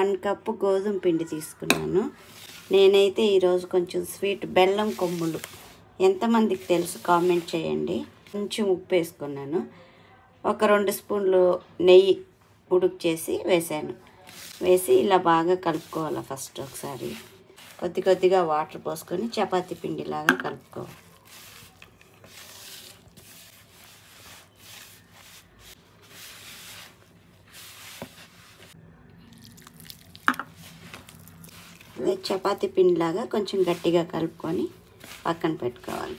1 cup గోధుమ పిండి తీసుకున్నాను. నేనైతే ఈరోజు కొంచెం స్వీట్ బెల్లం కొమ్ములు ఎంతమందికి తెలుసు కామెంట్ చేయండి. కొంచెం ఉప్పు వేసుకున్నాను. ఒక 2 స్పూన్లు నెయ్యి ఉడుకు చేసి వేసాను. వేసి ఇలా బాగా కలుపుకోవాలి. ఫస్ట్ ఒకసారి కొద్దిగా వాటర్ పోసుకొని చపాతీ పిండిలాగా కలుపుకోవాలి. చపాతీ పిండిలాగా కొంచెం గట్టిగా కలుపుకొని పక్కన పెట్టుకోవాలి.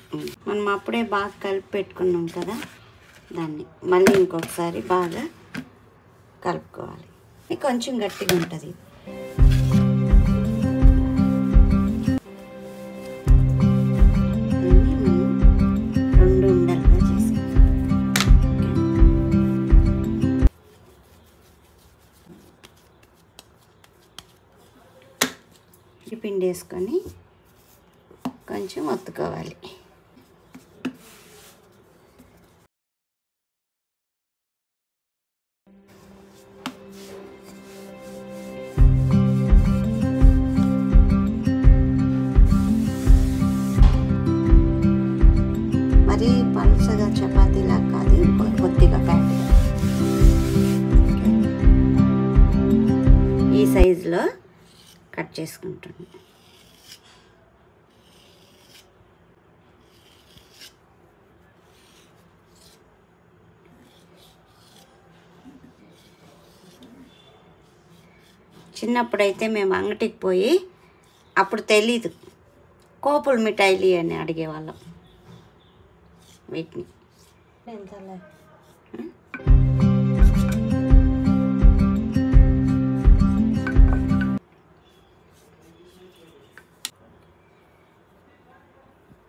మనం అప్పుడే బాగా కలిపి పెట్టుకున్నాం కదా, దాన్ని మళ్ళీ ఇంకొకసారి బాగా కలుపుకోవాలి. కొంచెం గట్టిగా ఉంటుంది. రెండు ఉండలుగా చేసి పిండి వేసుకొని కొంచెం ఒత్తుకోవాలి. మరి పలుచగా చపాతీలా కాదు, కొద్దిగా ప్యాకెట్ ఈ సైజులో కట్ చేసుకుంటాను. చిన్నప్పుడైతే మేము అంగటికి పోయి అప్పుడు తెలీదు కోపుల మిఠాయిలు అని అడిగేవాళ్ళం. వీటిని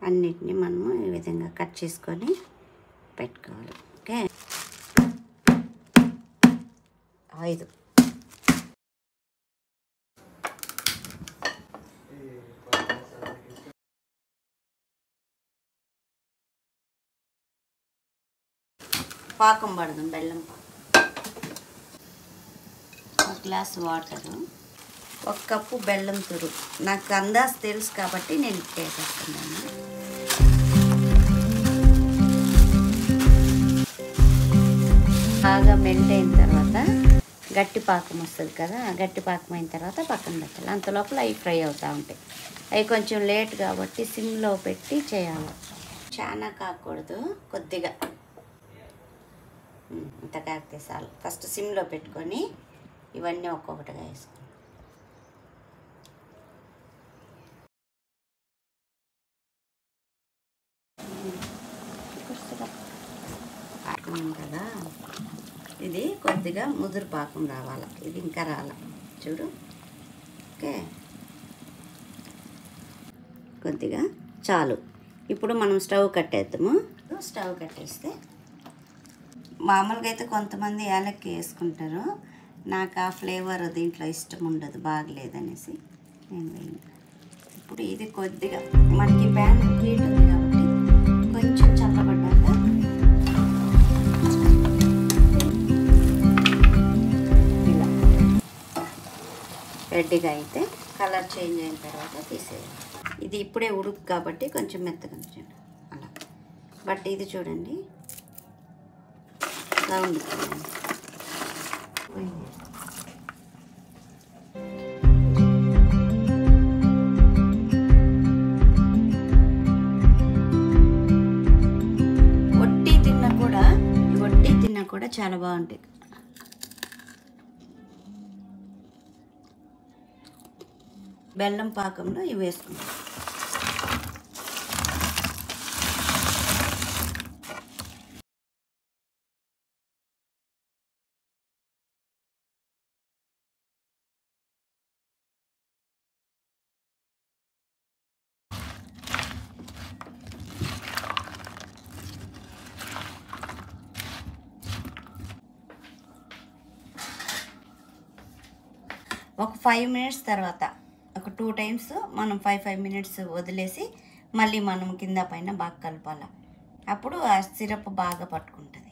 అన్నిటినీ మనము ఈ విధంగా కట్ చేసుకొని పెట్టుకోవాలి. ఓకే, 5 పాకం పడదాం. బెల్లం పాకం, 1 గ్లాస్ వాటరు, 1 కప్పు బెల్లం తురుము. నాకు అందాజు తెలుసు కాబట్టి నేను వేసేస్తున్నాను. బాగా మెల్ట్ అయిన తర్వాత గట్టి పాకం వస్తుంది కదా, ఆ గట్టి పాకం అయిన తర్వాత పక్కన పెట్టాలి. అంత లోపల అవి ఫ్రై అవుతూ ఉంటాయి. అవి కొంచెం లేట్ కాబట్టి సిమ్లో పెట్టి చేయాలి. చాలా కాకూడదు, కొద్దిగా ఇంత కాకితే చాలు. ఫస్ట్ సిమ్లో పెట్టుకొని ఇవన్నీ ఒక్కొక్కటిగా వేసుకో. కదా, ఇది కొద్దిగా ముదురు పాకం రావాలి. ఇది ఇంకా రాలే, చూడు. ఓకే, కొద్దిగా చాలు. ఇప్పుడు మనం స్టవ్ కట్టేద్దాము. స్టవ్ కట్టేస్తే మామూలుగా అయితే కొంతమంది యాలక్కి వేసుకుంటారు. నాకు ఆ ఫ్లేవర్ దీంట్లో ఇష్టం ఉండదు, బాగలేదనేసి నేను వేయను. ఇప్పుడు ఇది కొద్దిగా మనకి ప్యాన్ హీట్ ఉంది కాబట్టి కొంచెం చల్లబడ్డాక ఇలా రెడ్డిగా అయితే కలర్ చేంజ్ అయిన తర్వాత తీసేయాలి. ఇది ఇప్పుడే ఉడుకు కాబట్టి కొంచెం మెత్తగా ఉంచండి అలా. బట్ ఇది చూడండి సౌండ్ వట్టి తిన్నా కూడా చాలా బాగుంటాయి. బెల్లం పాకంలో ఇవి వేసుకుంటాం. ఒక 5 మినిట్స్ తర్వాత ఒక 2 టైమ్స్ మనం 5 మినిట్స్ వదిలేసి మళ్ళీ మనం కింద పైన బాగా కలపాలి. అప్పుడు ఆ సిరప్ బాగా పట్టుకుంటుంది.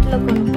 మార్కెట్లో కొనుక్కు